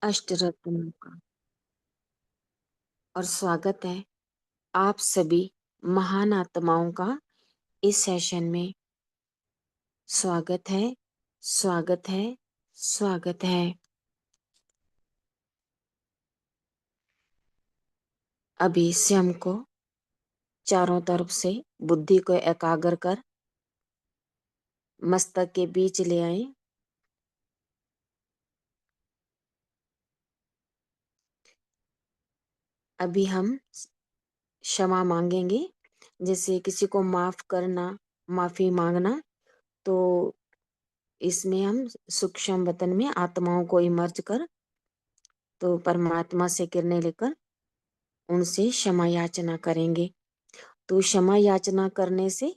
अष्टरत्नों का। और स्वागत है आप सभी महान आत्माओं का इस सेशन में। स्वागत है, स्वागत है, स्वागत है। अभी स्वयं को चारों तरफ से बुद्धि को एकाग्र कर मस्तक के बीच ले आए। अभी हम क्षमा मांगेंगे, जैसे किसी को माफ करना, माफी मांगना। तो इसमें हम सूक्ष्म वतन में आत्माओं को इमर्ज कर तो परमात्मा से किरणें लेकर उनसे क्षमा याचना करेंगे। तो क्षमा याचना करने से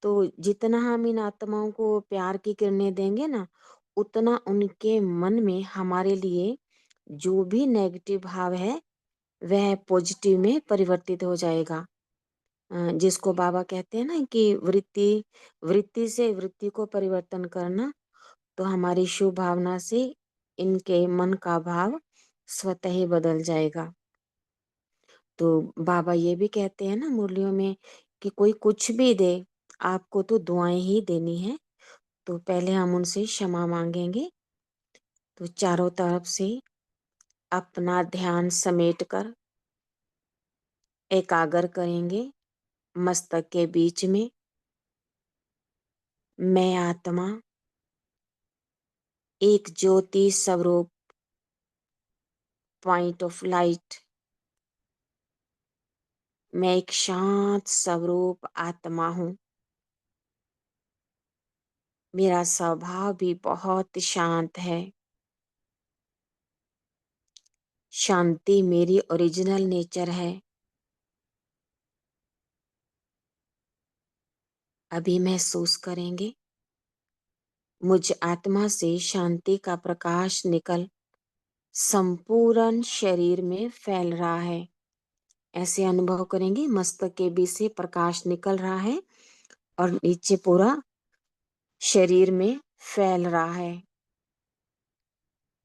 तो जितना हम इन आत्माओं को प्यार की किरणें देंगे ना, उतना उनके मन में हमारे लिए जो भी नेगेटिव भाव है वह पॉजिटिव में परिवर्तित हो जाएगा। जिसको बाबा कहते हैं ना कि वृत्ति वृत्ति से वृत्ति को परिवर्तन करना। तो हमारी शुभ भावना से इनके मन का भाव स्वतः ही बदल जाएगा। तो बाबा ये भी कहते हैं ना मुरलियों में कि कोई कुछ भी दे, आपको तो दुआएं ही देनी है। तो पहले हम उनसे क्षमा मांगेंगे। तो चारों तरफ से अपना ध्यान समेट कर एकाग्र करेंगे मस्तक के बीच में। मैं आत्मा एक ज्योति स्वरूप पॉइंट ऑफ लाइट, मैं एक शांत स्वरूप आत्मा हूँ। मेरा स्वभाव भी बहुत शांत है। शांति मेरी ओरिजिनल नेचर है। अभी महसूस करेंगे मुझ आत्मा से शांति का प्रकाश निकल संपूर्ण शरीर में फैल रहा है। ऐसे अनुभव करेंगे मस्तक के बीच से प्रकाश निकल रहा है और नीचे पूरा शरीर में फैल रहा है।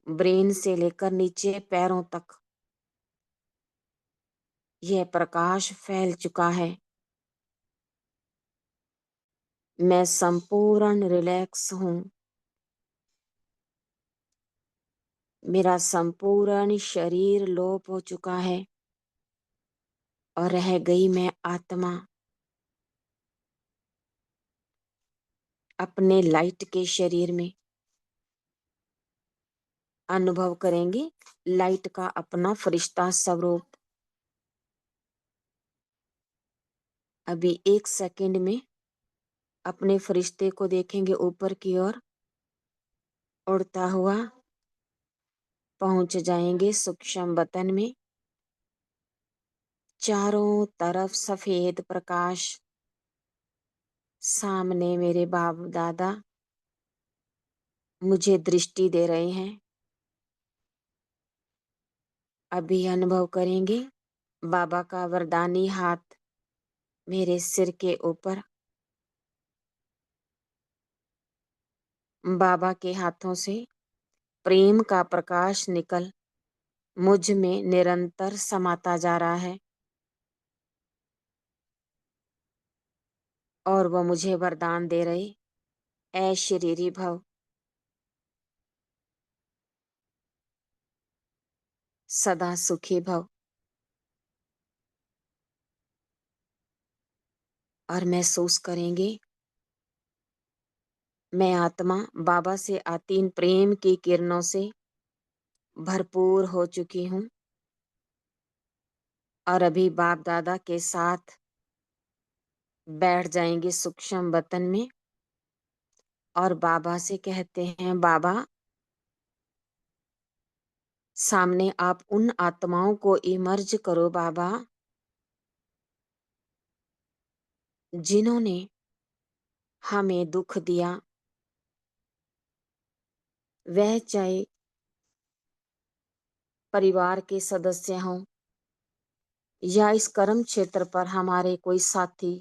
ब्रेन से लेकर नीचे पैरों तक यह प्रकाश फैल चुका है। मैं संपूर्ण रिलैक्स हूँ। मेरा संपूर्ण शरीर लोप हो चुका है और रह गई मैं आत्मा अपने लाइट के शरीर में। अनुभव करेंगे लाइट का अपना फरिश्ता स्वरूप। अभी एक सेकंड में अपने फरिश्ते को देखेंगे ऊपर की ओर उड़ता हुआ पहुंच जाएंगे सूक्ष्म वतन में। चारों तरफ सफेद प्रकाश। सामने मेरे बाप दादा मुझे दृष्टि दे रहे हैं। अभी अनुभव करेंगे बाबा का वरदानी हाथ मेरे सिर के ऊपर। बाबा के हाथों से प्रेम का प्रकाश निकल मुझ में निरंतर समाता जा रहा है और वह मुझे वरदान दे रहे, ऐ शरीरी भव, सदा सुखी भव। और महसूस करेंगे मैं आत्मा बाबा से आती इन प्रेम की किरणों से भरपूर हो चुकी हूँ और अभी बाप दादा के साथ बैठ जाएंगे सूक्ष्म वतन में और बाबा से कहते हैं, बाबा सामने आप उन आत्माओं को इमर्ज करो बाबा जिन्होंने हमें दुख दिया। वह चाहे परिवार के सदस्य हों या इस कर्म क्षेत्र पर हमारे कोई साथी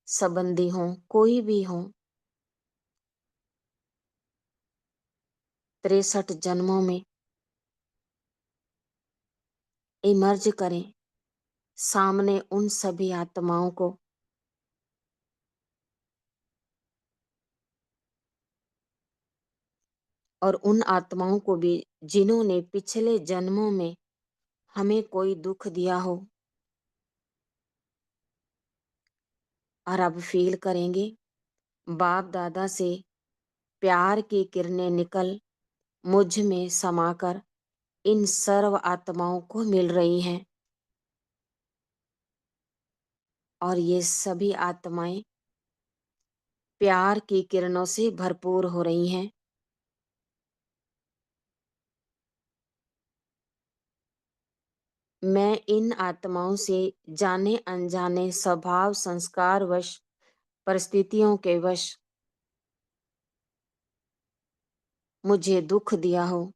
संबंधी हों, कोई भी हों। 63 जन्मों में इमर्ज करें सामने उन सभी आत्माओं को और उन आत्माओं को भी जिन्होंने पिछले जन्मों में हमें कोई दुख दिया हो। और अब फील करेंगे बाप दादा से प्यार की किरणें निकल मुझ में समाकर इन सर्व आत्माओं को मिल रही हैं और ये सभी आत्माएं प्यार की किरणों से भरपूर हो रही हैं। मैं इन आत्माओं से जाने अनजाने स्वभाव संस्कार वश परिस्थितियों के वश मुझे दुख दिया हो,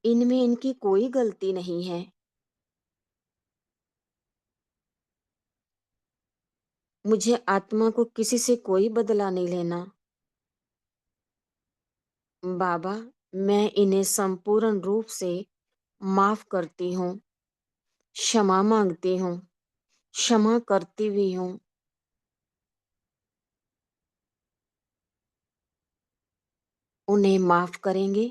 इनमें इनकी कोई गलती नहीं है। मुझे आत्मा को किसी से कोई बदला नहीं लेना। बाबा, मैं इन्हें संपूर्ण रूप से माफ करती हूँ, क्षमा मांगती हूँ, क्षमा करती भी हूँ। उन्हें माफ करेंगे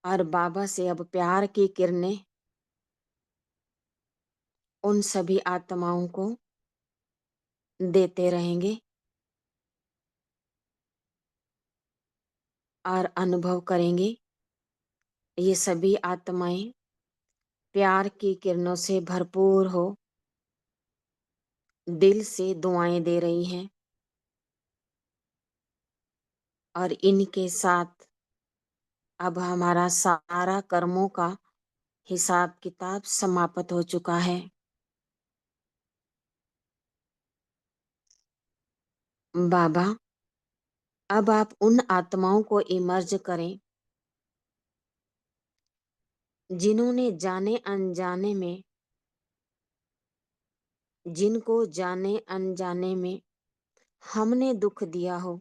और बाबा से अब प्यार की किरणें उन सभी आत्माओं को देते रहेंगे और अनुभव करेंगे ये सभी आत्माएं प्यार की किरणों से भरपूर हो दिल से दुआएं दे रही हैं और इनके साथ अब हमारा सारा कर्मों का हिसाब किताब समाप्त हो चुका है। बाबा, अब आप उन आत्माओं को इमर्ज करें जिन्होंने जाने अनजाने में, जिनको जाने अनजाने में हमने दुख दिया हो,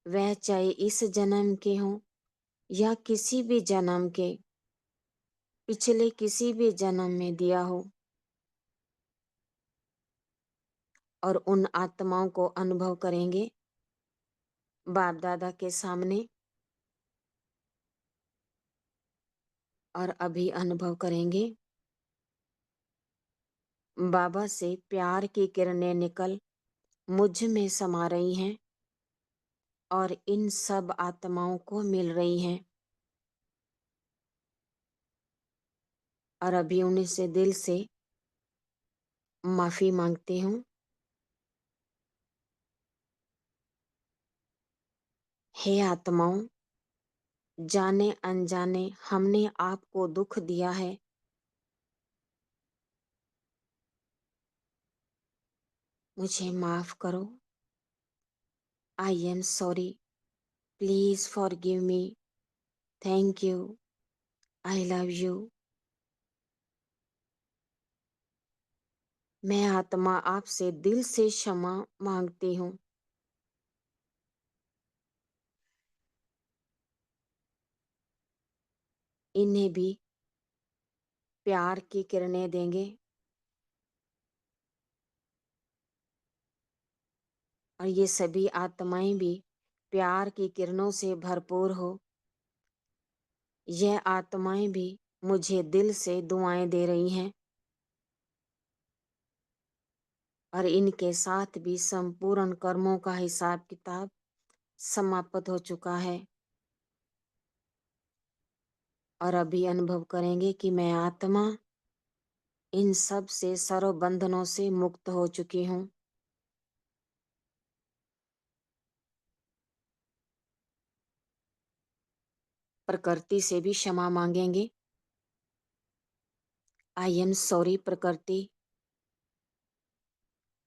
वह चाहे इस जन्म के हों या किसी भी जन्म के पिछले किसी भी जन्म में दिया हो, और उन आत्माओं को अनुभव करेंगे बाप दादा के सामने और अभी अनुभव करेंगे बाबा से प्यार की किरणें निकल मुझ में समा रही हैं और इन सब आत्माओं को मिल रही हैं और अभी उन्हीं से दिल से माफी मांगती हूँ। हे आत्माओं, जाने अनजाने हमने आपको दुख दिया है, मुझे माफ करो। I am sorry, please forgive me, thank you, I love you. मैं आत्मा आपसे दिल से क्षमा मांगती हूँ। इन्हें भी प्यार की किरणें देंगे और ये सभी आत्माएं भी प्यार की किरणों से भरपूर हो। यह आत्माएं भी मुझे दिल से दुआएं दे रही हैं और इनके साथ भी संपूर्ण कर्मों का हिसाब किताब समाप्त हो चुका है और अभी अनुभव करेंगे कि मैं आत्मा इन सब से सर्व बंधनों से मुक्त हो चुकी हूँ। प्रकृति से भी क्षमा मांगेंगे। आई एम सॉरी प्रकृति,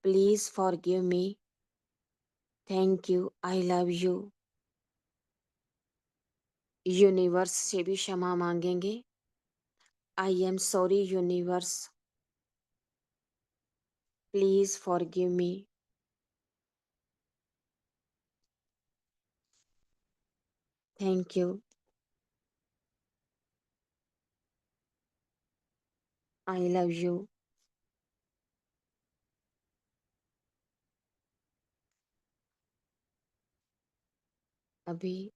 please forgive me, thank you, I love you. Universe से भी क्षमा मांगेंगे। I am sorry universe, please forgive me, thank you. I love you. अभी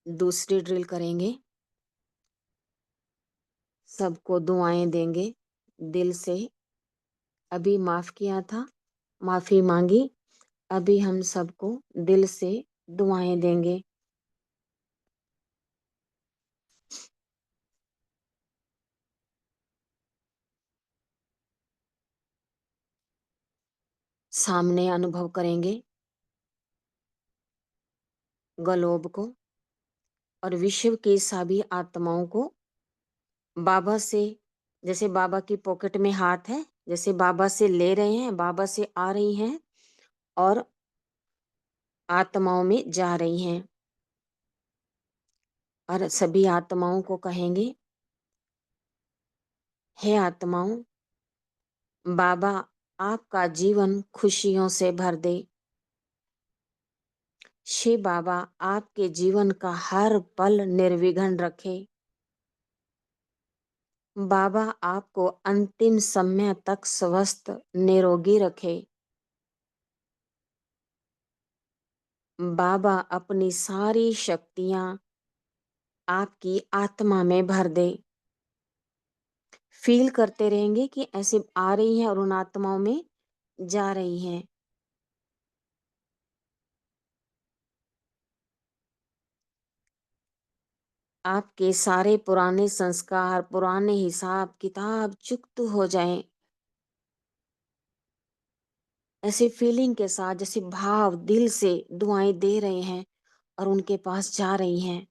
दूसरी ड्रिल करेंगे। सबको दुआएं देंगे दिल से। अभी माफ किया था, माफी मांगी। अभी हम सबको दिल से दुआएं देंगे। सामने अनुभव करेंगे गलोब को और विश्व की सभी आत्माओं को बाबा से, जैसे बाबा की पॉकेट में हाथ है, जैसे बाबा से ले रहे हैं, बाबा से आ रही हैं और आत्माओं में जा रही हैं। और सभी आत्माओं को कहेंगे, हे आत्माओं, बाबा आपका जीवन खुशियों से भर दे। शिव बाबा आपके जीवन का हर पल निर्विघ्न रखे। बाबा आपको अंतिम समय तक स्वस्थ निरोगी रखे। बाबा अपनी सारी शक्तियां आपकी आत्मा में भर दे। फील करते रहेंगे कि ऐसे आ रही हैं और उन आत्माओं में जा रही हैं। आपके सारे पुराने संस्कार, पुराने हिसाब किताब चुक्त हो जाएं। ऐसे फीलिंग के साथ, जैसे भाव दिल से दुआएं दे रहे हैं और उनके पास जा रही हैं।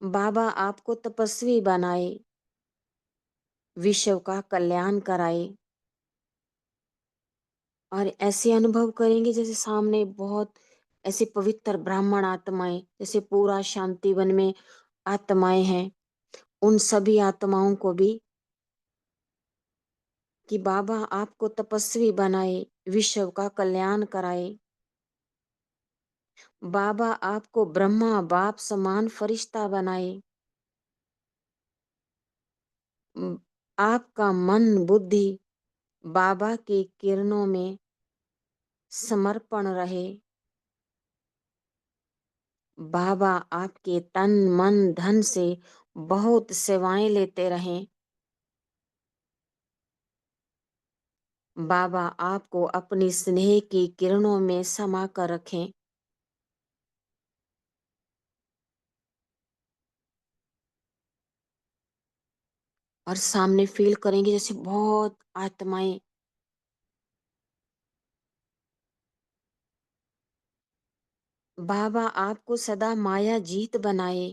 बाबा आपको तपस्वी बनाए, विश्व का कल्याण कराए। और ऐसे अनुभव करेंगे जैसे सामने बहुत ऐसे पवित्र ब्राह्मण आत्माएं, जैसे पूरा शांतिवन में आत्माएं हैं। उन सभी आत्माओं को भी कि बाबा आपको तपस्वी बनाए, विश्व का कल्याण कराए। बाबा आपको ब्रह्मा बाप समान फरिश्ता बनाए। आपका मन बुद्धि बाबा की किरणों में समर्पण रहे। बाबा आपके तन मन धन से बहुत सेवाएं लेते रहें। बाबा आपको अपनी स्नेह की किरणों में समा कर रखें। और सामने फील करेंगे जैसे बहुत आत्माएं बाबा आपको सदा माया जीत बनाए।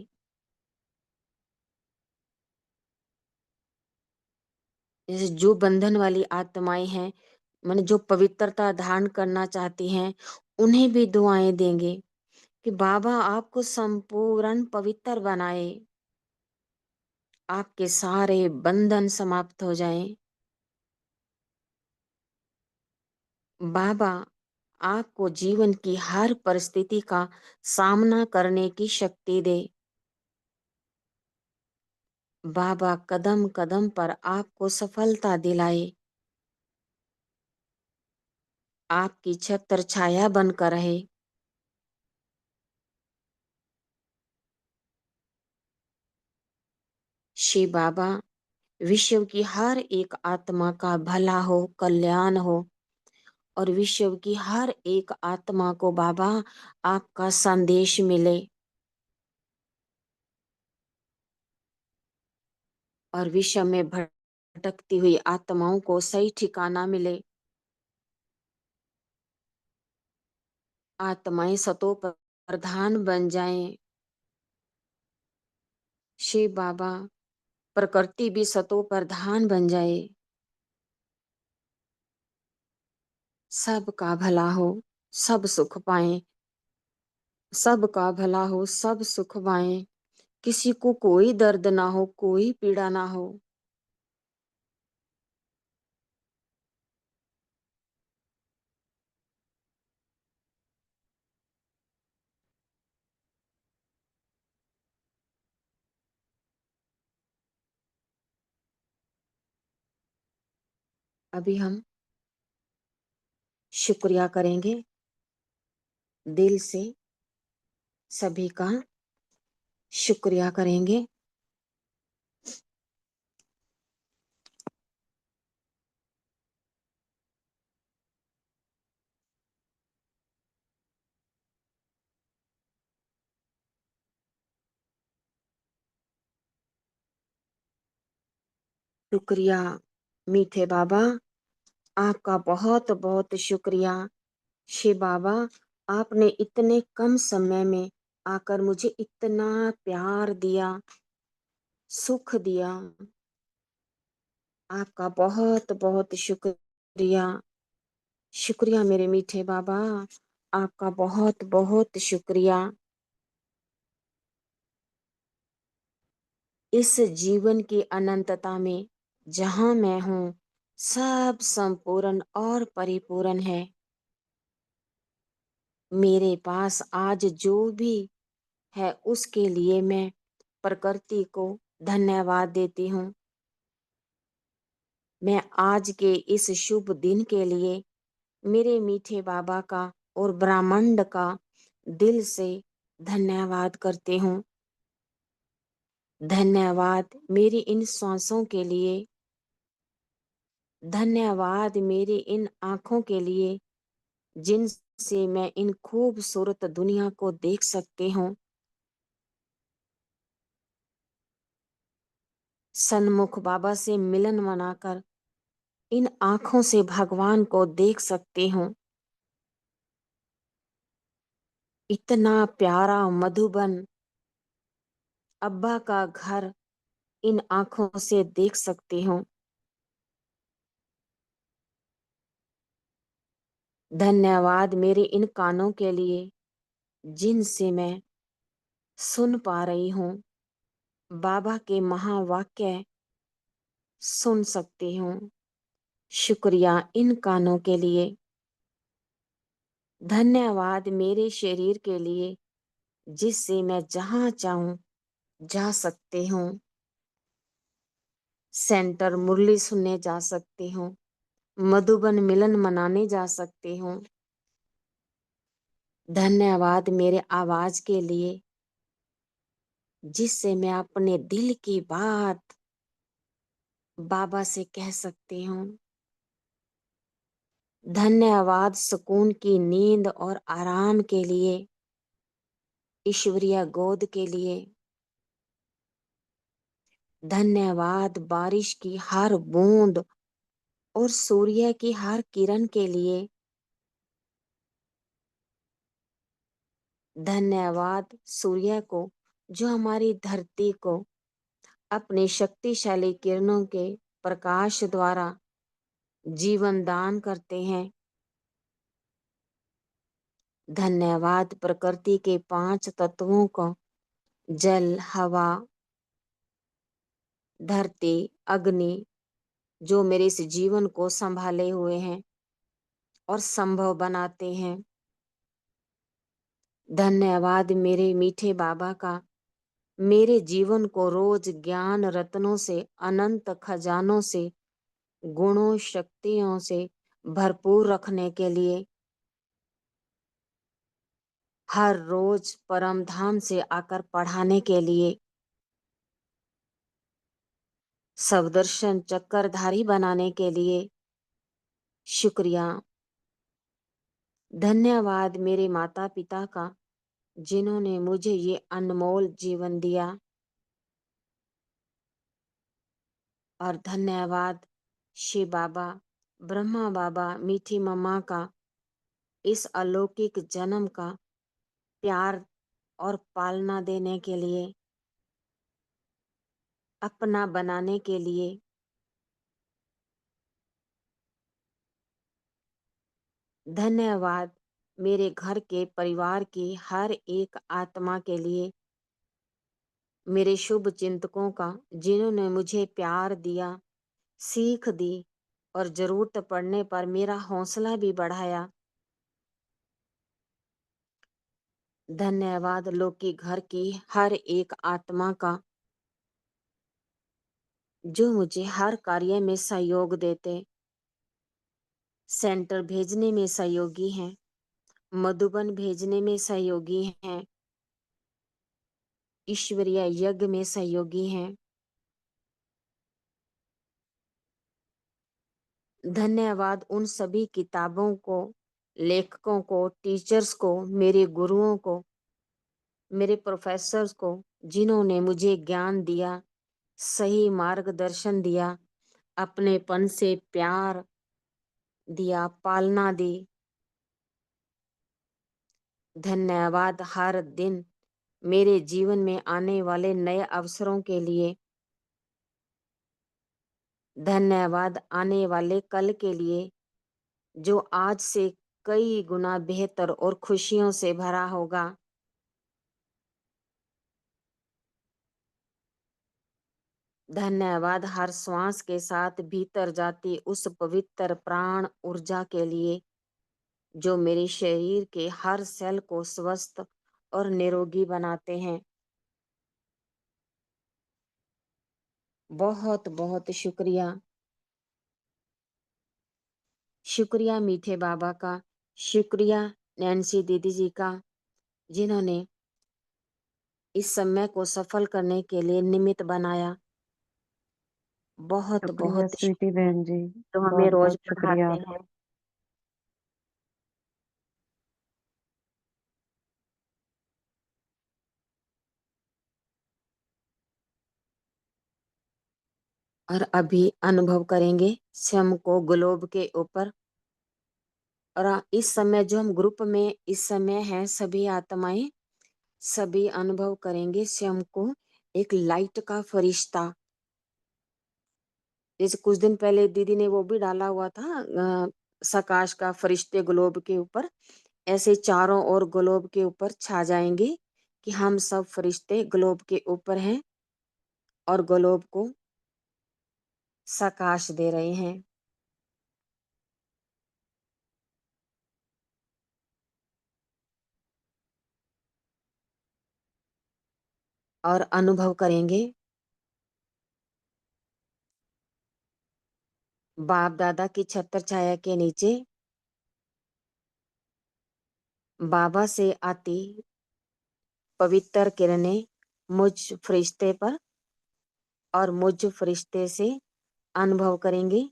जैसे जो बंधन वाली आत्माएं हैं, माने जो पवित्रता धारण करना चाहती हैं, उन्हें भी दुआएं देंगे कि बाबा आपको संपूर्ण पवित्र बनाए। आपके सारे बंधन समाप्त हो जाएं। बाबा आपको जीवन की हर परिस्थिति का सामना करने की शक्ति दे। बाबा कदम कदम पर आपको सफलता दिलाए। आपकी छत्र छाया बनकर रहे। शिव बाबा विश्व की हर एक आत्मा का भला हो, कल्याण हो। और विश्व की हर एक आत्मा को बाबा आपका संदेश मिले। और विश्व में भटकती हुई आत्माओं को सही ठिकाना मिले। आत्माएं सतो प्रधान बन जाएं। शिव बाबा प्रकृति भी सतो प्रधान बन जाए। सबका भला हो, सब सुख पाएं। सबका भला हो, सब सुख पाएं। किसी को कोई दर्द ना हो, कोई पीड़ा ना हो। अभी हम शुक्रिया करेंगे दिल से, सभी का शुक्रिया करेंगे। शुक्रिया मीठे बाबा, आपका बहुत बहुत शुक्रिया। शिव बाबा, आपने इतने कम समय में आकर मुझे इतना प्यार दिया, सुख दिया। आपका बहुत बहुत शुक्रिया। शुक्रिया मेरे मीठे बाबा, आपका बहुत बहुत शुक्रिया। इस जीवन की अनंतता में जहां मैं हूँ, सब संपूर्ण और परिपूर्ण है। मेरे पास आज जो भी है उसके लिए मैं प्रकृति को धन्यवाद देती हूँ। मैं आज के इस शुभ दिन के लिए मेरे मीठे बाबा का और ब्रह्मांड का दिल से धन्यवाद करती हूँ। धन्यवाद मेरी इन सांसों के लिए, धन्यवाद मेरी इन आँखों के लिए जिनसे मैं इन खूबसूरत दुनिया को देख सकती हूँ। सन्मुख बाबा से मिलन मनाकर इन आँखों से भगवान को देख सकती हूँ। इतना प्यारा मधुबन अब्बा का घर इन आँखों से देख सकती हूँ। धन्यवाद मेरे इन कानों के लिए जिनसे मैं सुन पा रही हूँ, बाबा के महावाक्य सुन सकती हूँ। शुक्रिया इन कानों के लिए। धन्यवाद मेरे शरीर के लिए जिससे मैं जहाँ चाहूँ जा सकती हूँ। सेंटर मुरली सुनने जा सकती हूँ, मधुबन मिलन मनाने जा सकती हूँ। धन्यवाद मेरे आवाज के लिए जिससे मैं अपने दिल की बात बाबा से कह सकती हूँ। धन्यवाद सुकून की नींद और आराम के लिए, ईश्वरीय गोद के लिए। धन्यवाद बारिश की हर बूंद और सूर्य की हर किरण के लिए। धन्यवाद सूर्य को जो हमारी धरती को अपने शक्तिशाली किरणों के प्रकाश द्वारा जीवन दान करते हैं। धन्यवाद प्रकृति के 5 तत्वों को, जल, हवा, धरती, अग्नि, जो मेरे इस जीवन को संभाले हुए हैं और संभव बनाते हैं। धन्यवाद मेरे मीठे बाबा का मेरे जीवन को रोज ज्ञान रत्नों से, अनंत खजानों से, गुणों शक्तियों से भरपूर रखने के लिए। हर रोज परम धाम से आकर पढ़ाने के लिए। सबदर्शन चक्रधारी बनाने के लिए। शुक्रिया। धन्यवाद मेरे माता पिता का जिन्होंने मुझे ये अनमोल जीवन दिया। और धन्यवाद शिव बाबा, ब्रह्मा बाबा, मीठी मम्मा का इस अलौकिक जन्म का प्यार और पालना देने के लिए, अपना बनाने के लिए। धन्यवाद मेरे घर के परिवार की हर एक आत्मा के लिए, मेरे शुभ चिंतकों का जिन्होंने मुझे प्यार दिया, सीख दी और जरूरत पड़ने पर मेरा हौसला भी बढ़ाया। धन्यवाद लोग की घर की हर एक आत्मा का जो मुझे हर कार्य में सहयोग देते। सेंटर भेजने में सहयोगी हैं, मधुबन भेजने में सहयोगी हैं, ईश्वरीय यज्ञ में सहयोगी हैं। धन्यवाद उन सभी किताबों को, लेखकों को, टीचर्स को, मेरे गुरुओं को, मेरे प्रोफेसर्स को, जिन्होंने मुझे ज्ञान दिया, सही मार्गदर्शन दिया, अपनेपन से प्यार दिया, पालना दी। धन्यवाद हर दिन मेरे जीवन में आने वाले नए अवसरों के लिए। धन्यवाद आने वाले कल के लिए, जो आज से कई गुना बेहतर और खुशियों से भरा होगा। धन्यवाद हर श्वास के साथ भीतर जाती उस पवित्र प्राण ऊर्जा के लिए, जो मेरे शरीर के हर सेल को स्वस्थ और निरोगी बनाते हैं। बहुत बहुत शुक्रिया। शुक्रिया मीठे बाबा का, शुक्रिया नैन्सी दीदी जी का, जिन्होंने इस समय को सफल करने के लिए निमित्त बनाया। बहुत शुक्रिया बहुत स्वीटी बहन जी, जो हमें बहुत रोज बहुत शुक्रिया पढ़ाते आपका। हैं। और अभी अनुभव करेंगे स्वयं को ग्लोब के ऊपर। और इस समय जो हम ग्रुप में इस समय हैं, सभी आत्माएं, सभी अनुभव करेंगे स्वयं को एक लाइट का फरिश्ता। जैसे कुछ दिन पहले दीदी ने वो भी डाला हुआ था, सकाश का फरिश्ते ग्लोब के ऊपर। ऐसे चारों ओर ग्लोब के ऊपर छा जाएंगे कि हम सब फरिश्ते ग्लोब के ऊपर हैं और ग्लोब को सकाश दे रहे हैं। और अनुभव करेंगे बाप दादा की छत्र छाया के नीचे बाबा से आती पवित्र किरणें मुझ फरिश्ते पर और मुझ फरिश्ते से अनुभव करेंगे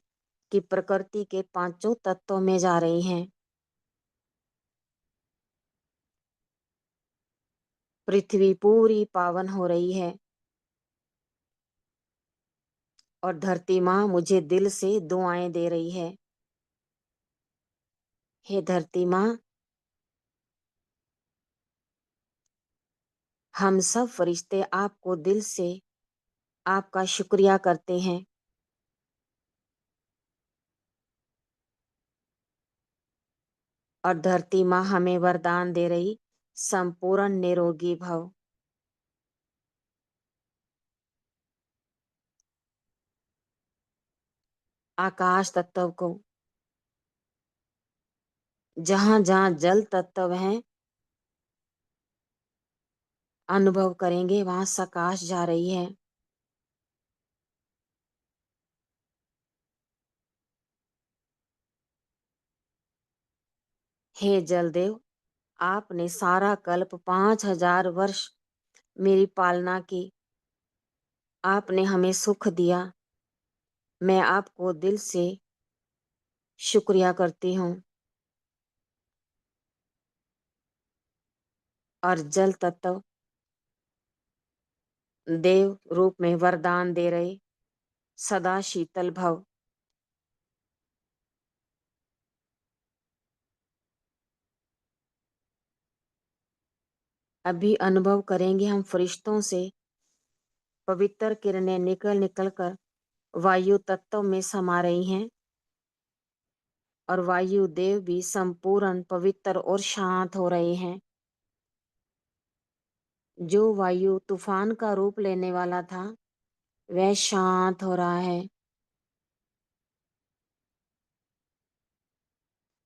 कि प्रकृति के पांचों तत्वों में जा रही हैं। पृथ्वी पूरी पावन हो रही है और धरती माँ मुझे दिल से दुआएं दे रही है। हे धरती माँ, हम सब फरिश्ते आपको दिल से आपका शुक्रिया करते हैं। और धरती माँ हमें वरदान दे रही, संपूर्ण निरोगी भव। आकाश तत्व को, जहां जहां जल तत्व हैं, अनुभव करेंगे वहां सकाश जा रही है। हे जलदेव, आपने सारा कल्प 5000 वर्ष मेरी पालना की, आपने हमें सुख दिया। मैं आपको दिल से शुक्रिया करती हूँ। और जल तत्व देव रूप में वरदान दे रहे, सदा शीतल भव। अभी अनुभव करेंगे हम फरिश्तों से पवित्र किरणें निकल निकल कर वायु तत्व में समा रही हैं और वायु देव भी संपूर्ण पवित्र और शांत हो रहे हैं। जो वायु तूफान का रूप लेने वाला था, वह शांत हो रहा है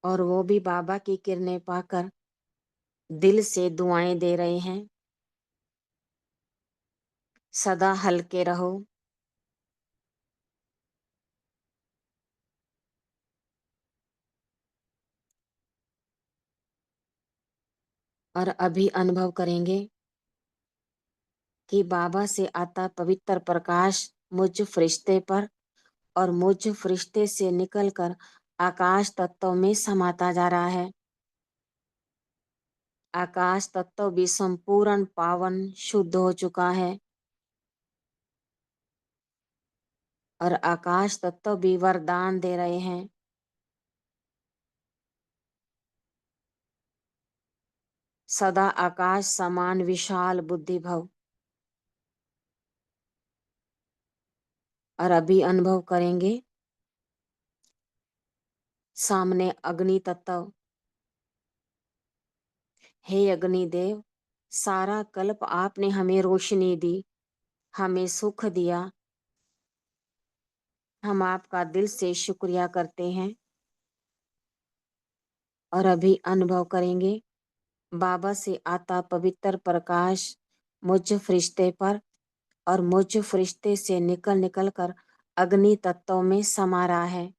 और वो भी बाबा की किरणें पाकर दिल से दुआएं दे रहे हैं। सदा हल्के रहो। और अभी अनुभव करेंगे कि बाबा से आता पवित्र प्रकाश मुझ फरिश्ते पर और मुझ फरिश्ते से निकलकर आकाश तत्व में समाता जा रहा है। आकाश तत्व भी संपूर्ण पावन शुद्ध हो चुका है और आकाश तत्व भी वरदान दे रहे हैं। सदा आकाश समान विशाल बुद्धि भव। और अभी अनुभव करेंगे सामने अग्नि तत्व। हे अग्निदेव, सारा कल्प आपने हमें रोशनी दी, हमें सुख दिया। हम आपका दिल से शुक्रिया करते हैं। और अभी अनुभव करेंगे बाबा से आता पवित्र प्रकाश मुझ फरिश्ते पर और मुझ फरिश्ते से निकल निकल कर अग्नि तत्व में समा रहा है।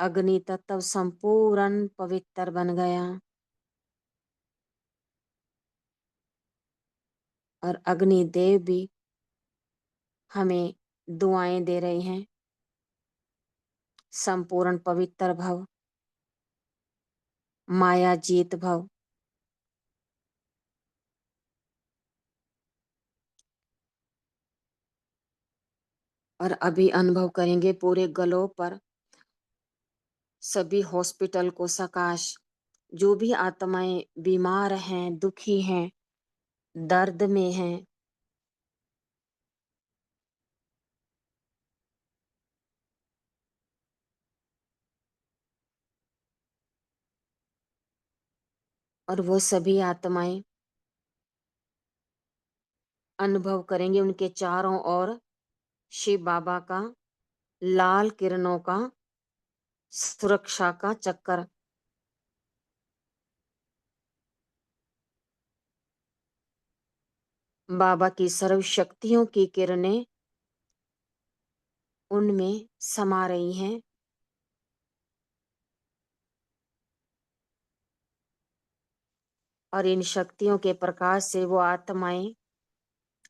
अग्नि तत्व संपूर्ण पवित्र बन गया और अग्नि देव भी हमें दुआएं दे रहे हैं। संपूर्ण पवित्र भव, माया जीत भव। और अभी अनुभव करेंगे पूरे गलों पर सभी हॉस्पिटल को सकाश। जो भी आत्माएं बीमार हैं, दुखी हैं, दर्द में हैं, और वो सभी आत्माएं अनुभव करेंगे उनके चारों ओर शिव बाबा का लाल किरणों का सुरक्षा का चक्कर। बाबा की सर्व शक्तियों की किरणें उनमें समा रही हैं और इन शक्तियों के प्रकाश से वो आत्माएं,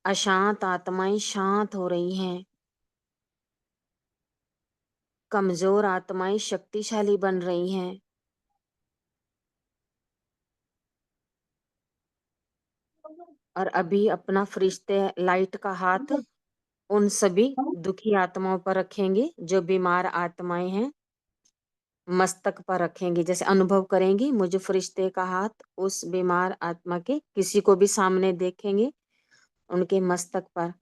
अशांत आत्माएं शांत हो रही हैं। कमजोर आत्माएं शक्तिशाली बन रही हैं। और अभी अपना फरिश्ते लाइट का हाथ उन सभी दुखी आत्माओं पर रखेंगे जो बीमार आत्माएं हैं। मस्तक पर रखेंगे, जैसे अनुभव करेंगे मुझे फरिश्ते का हाथ उस बीमार आत्मा के किसी को भी सामने देखेंगे उनके मस्तक पर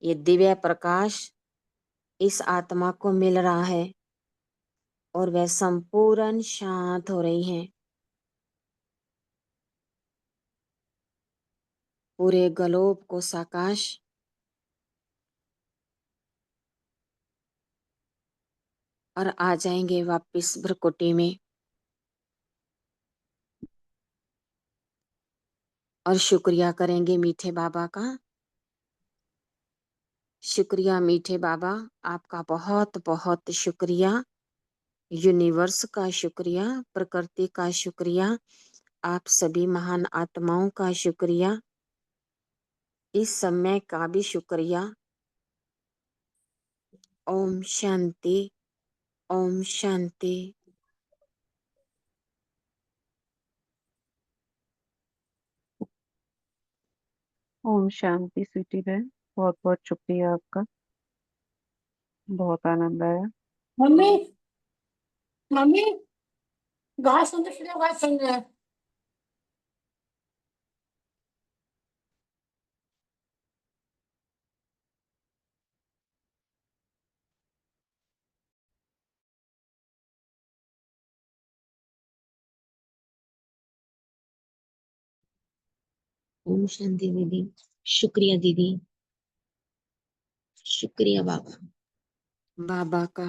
ये दिव्य प्रकाश इस आत्मा को मिल रहा है और वह संपूर्ण शांत हो रही हैं। पूरे ग्लोब को साकाश और आ जाएंगे वापिस भ्रकुटी में। और शुक्रिया करेंगे मीठे बाबा का। शुक्रिया मीठे बाबा, आपका बहुत बहुत शुक्रिया। यूनिवर्स का शुक्रिया, प्रकृति का शुक्रिया, आप सभी महान आत्माओं का शुक्रिया, इस समय का भी शुक्रिया। ओम शांति, ओम शांति। ओम शांति स्वीटी बहन, बहुत बहुत शुक्रिया आपका। बहुत आनंद आया। मम्मी, मम्मी, घास सुन घास सुन रहा है। ओम शांति दीदी। शुक्रिया दीदी। शुक्रिया बाबा। बाबा का